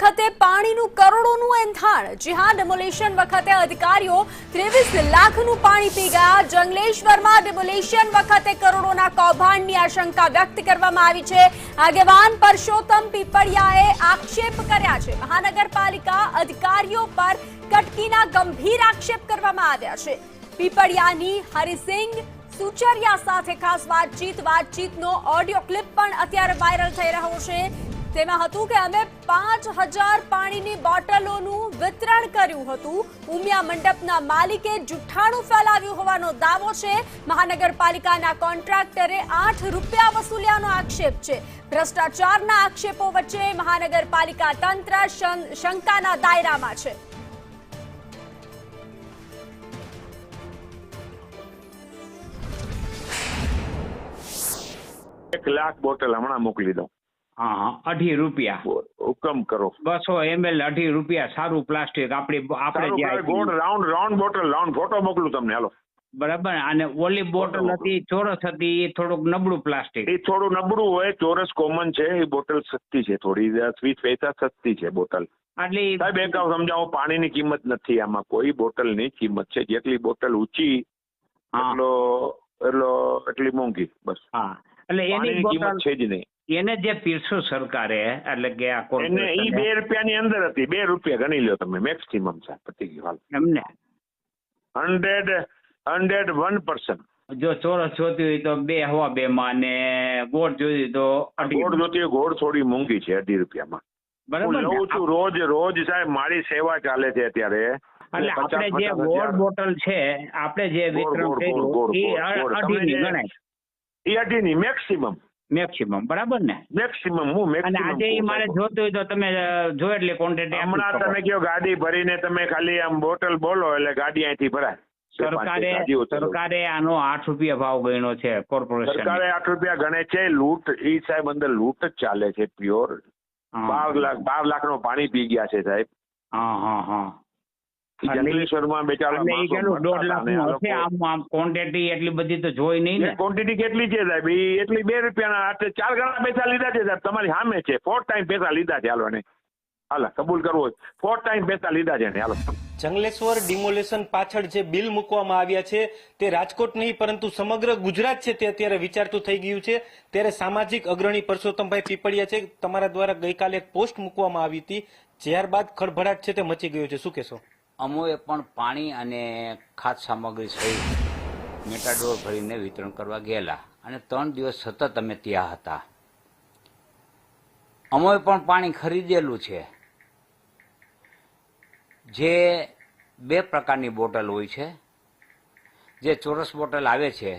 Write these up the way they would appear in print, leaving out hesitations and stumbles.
વખતે પાણીનું કરોડોનું એંધાણ। જી હા, ડેમોલેશન વખતે અધિકારીઓ 23 લાખનું પાણી પી ગયા। જંગલેશ્વરમાં ડેમોલેશન વખતે કરોડોના કૌભાંડની આશંકા વ્યક્ત કરવામાં આવી છે। આગેવાન પરસોત્તમ પીપળિયાએ આક્ષેપ કર્યા છે। મહાનગરપાલિકા અધિકારીઓ પર કટકીના ગંભીર આક્ષેપ કરવામાં આવ્યા છે। પીપળિયાની હરિસિંહ સુચરિયા સાથે ખાસ વાતચીતનો ઓડિયો ક્લિપ પણ અત્યારે વાયરલ થઈ રહ્યો છે। તેમાં હતું કે અમે 5000 પાણીની બોટલોનું વિતરણ કર્યું હતું। ઉમિયા મંડપના માલિકે જુઠ્ઠાણું ફેલાવ્યું હોવાનો દાવો છે। મહાનગરપાલિકાના કોન્ટ્રાક્ટરે 8 રૂપિયા વસૂલ્યાનો આક્ષેપ છે। ભ્રષ્ટાચારના આક્ષેપો વચ્ચે મહાનગરપાલિકા તંત્ર શંકાના દાયરામાં છે। एक लाख बोतल हमारा मोकली दो। हाँ 2.5 રૂપિયા હુકમ કરો। 200 ml 2.5 રૂપિયા સારું પ્લાસ્ટિક આપણે ગોળ રાઉન્ડ બોટલ રાઉન્ડ ફોટો મોકલું તમને હાલો બરાબર। અને ઓલી બોટલ હતી ચોરસ હતી એ થોડુંક નબળું પ્લાસ્ટિક એ થોડું નબળું હોય ચોરસ કોમન છે એ બોટલ સસ્તી છે થોડી 20 પૈસા સસ્તી છે બોટલ એટલે સાહેબ એક સમજાવો પાણીની કિંમત નથી આમાં કોઈ બોટલની કિંમત છે જેટલી બોટલ ઊંચી એટલી મોંઘી બસ હા એટલે એની કિંમત છે જ નહીં। એને જે પીરસો સરકારે એટલે કે આ એને ઈ 2 રૂપિયાની અંદર હતી 2 રૂપિયા ગણી લ્યો તમે મેક્સિમમ છે પતી ગયું એમને 101%। જો ચોરસ જોતી હોય તો 2 હવા 2 માં ને ગોળ જોતી તો ગોળ જોતી હોય ગોળ થોડી મોંઘી છે 2.5 રૂપિયામાં બરાબર। લઉં છું રોજ સાહેબ મારી સેવા ચાલે છે અત્યારે એટલે આપણે જે ગોળ બોટલ છે આપણે જે વિતરણ કર્યું એ 2.5 ની ગણાય એ 2.5 ની મેક્સિમમ બરાબર ને મેક્સિમમ હું અને આજે એ મારે જોતું હોય તો તમે જો એટલી ક્વોન્ટિટી હમણાં તમે કયો ગાડી ભરીને તમે ખાલી આમ બોટલ બોલો એટલે ગાડી અહીંથી ભરાય। સરકારે આનો 8 રૂપિયા ભાવ ગણ્યો છે કોર્પોરેશન સરકારે 8 રૂપિયા ગણે છે। લૂંટ ઈ સાહેબ અંદર લૂંટ જ ચાલે છે પ્યોર 12 લાખનો પાણી પી ગયા છે સાહેબ। હા જંગલેશ્વરમાં બેચારા 1.5 લાખ હશે આમ ક્વોન્ટિટી એટલી બધી તો જોઈ નહીં ને ક્વોન્ટિટી કેટલી છે સાહેબ એટલી 2 રૂપિયાના 4 ગણા પૈસા લીધા છે સાહેબ તમારી સામે છે 4 ટાઈમ પૈસા લીધા છે હાલો ને હાલો કબૂલ કરવો 4 ટાઈમ પૈસા લીધા છે ને હાલો। જંગલેશ્વર ડિમોલેશન પાછળ જે બિલ મૂકવામાં આવ્યા છે તે રાજકોટ નહીં પરંતુ સમગ્ર ગુજરાત છે તે અત્યારે વિચારતું થઈ ગયું છે। ત્યારે સામાજિક અગ્રણી પરસોત્તમભાઈ પીપળિયા છે તમારા દ્વારા ગઈકાલે એક પોસ્ટ મૂકવામાં આવી હતી ત્યારબાદ ખળભળાટ છે તે મચી ગયો છે શું કહેશો? અમોએ પણ પાણી અને ખાદ્ય સામગ્રી સહિત મેટાડોર ભરીને વિતરણ કરવા ગયેલા અને 3 દિવસ સતત અમે ત્યાં હતા। અમોએ પણ પાણી ખરીદેલું છે જે 2 પ્રકારની બોટલ હોય છે। જે ચોરસ બોટલ આવે છે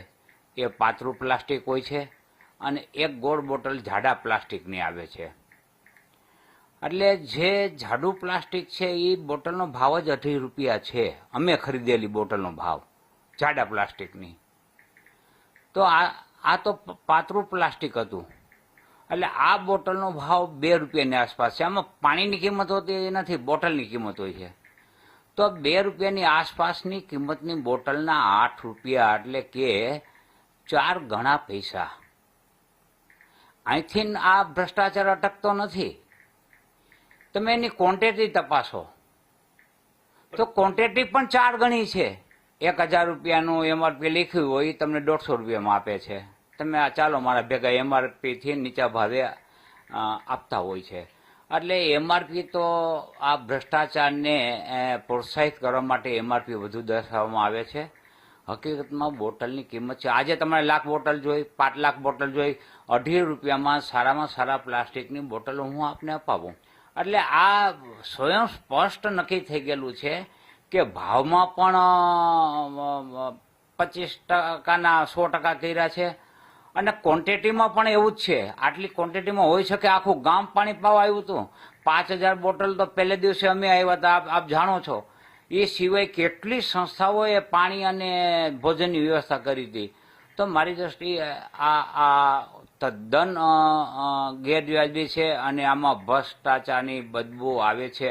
એ પાતળું પ્લાસ્ટિક હોય છે અને એક ગોળ બોટલ જાડા પ્લાસ્ટિકની આવે છે। એટલે જે જાડું પ્લાસ્ટિક છે એ બોટલનો ભાવ જ 2.5 રૂપિયા છે અમે ખરીદેલી બોટલનો ભાવ જાડા પ્લાસ્ટિકની। તો આ તો પાતળું પ્લાસ્ટિક હતું એટલે આ બોટલનો ભાવ 2 રૂપિયાની આસપાસ છે। આમાં પાણીની કિંમત હોતી નથી બોટલની કિંમત હોય છે। તો 2 રૂપિયાની આસપાસની કિંમતની બોટલના 8 રૂપિયા એટલે કે 4 ગણા પૈસા। અહીંથી આ ભ્રષ્ટાચાર અટકતો નથી। તમે એની ક્વોન્ટિટી તપાસો તો ક્વોન્ટિટી પણ 4 ગણી છે। 1000 રૂપિયાનું એમઆરપી લખ્યું હોય એ તમને 150 રૂપિયામાં આપે છે। તમે ચાલો મારા ભેગા એમઆરપી થી નીચા ભાવે આપતા હોય છે। એટલે એમઆરપી તો આ ભ્રષ્ટાચારને પ્રોત્સાહિત કરવા માટે એમઆરપી વધુ દર્શાવવામાં આવે છે। હકીકતમાં બોટલની કિંમત છે આજે તમારે 1 લાખ બોટલ જોઈ 5 લાખ બોટલ જોઈ 2.5 રૂપિયામાં સારામાં સારા પ્લાસ્ટિકની બોટલો હું આપને અપાવું। એટલે આ સ્વયં સ્પષ્ટ નક્કી થઈ ગયેલું છે કે ભાવમાં પણ 25%ના 100% કર્યા છે અને ક્વોન્ટિટીમાં પણ એવું જ છે। આટલી ક્વોન્ટિટીમાં હોઈ શકે આખું ગામ પાણી પાવા આવ્યું હતું। 5000 બોટલ તો પહેલે દિવસે અમે આવ્યા હતા આપ જાણો છો। એ સિવાય કેટલી સંસ્થાઓએ પાણી અને ભોજનની વ્યવસ્થા કરી હતી। તો મારી દ્રષ્ટિએ આ તદ્દન ગેરવ્યાજબી છે અને આમાં ભ્રષ્ટાચારની બદબુ આવે છે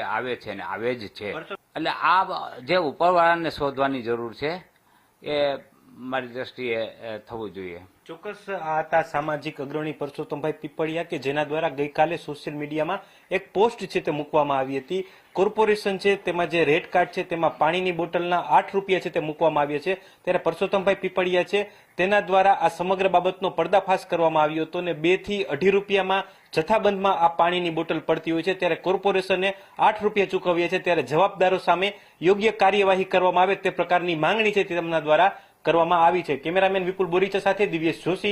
ને આવે જ છે। એટલે આ જે ઉપરવાળાને શોધવાની જરૂર છે એ મારી દ્રષ્ટિએ થવું જોઈએ। ચોક્કસ આ હતા સામાજિક અગ્રણી પરસોત્તમભાઈ પીપળિયા કે જેના દ્વારા ગઈકાલે સોશિયલ મીડિયામાં એક પોસ્ટ છે તે મૂકવામાં આવી હતી. કોર્પોરેશન છે તેમાં જે રેડ કાર્ડ છે તેમાં પાણીની બોટલના 8 રૂપિયા છે તે મૂકવામાં આવ્યા છે. ત્યારે પરસોત્તમભાઈ પીપળિયા છે તેના દ્વારા આ સમગ્ર બાબતનો પર્દાફાશ કરવામાં આવ્યો હતો અને 2 થી 2.5 રૂપિયામાં જથ્થાબંધમાં આ પાણીની બોટલ પડતી હોય છે. ત્યારે કોર્પોરેશને 8 રૂપિયા ચૂકવ્યા છે. ત્યારે જવાબદારો સામે યોગ્ય કાર્યવાહી કરવામાં આવે તે પ્રકારની માંગણી છે તે તેમના દ્વારા કરવામાં આવી છે. કેમેરામેન વિપુલ બોરીચા સાથે દિવ્યેશ જોશી,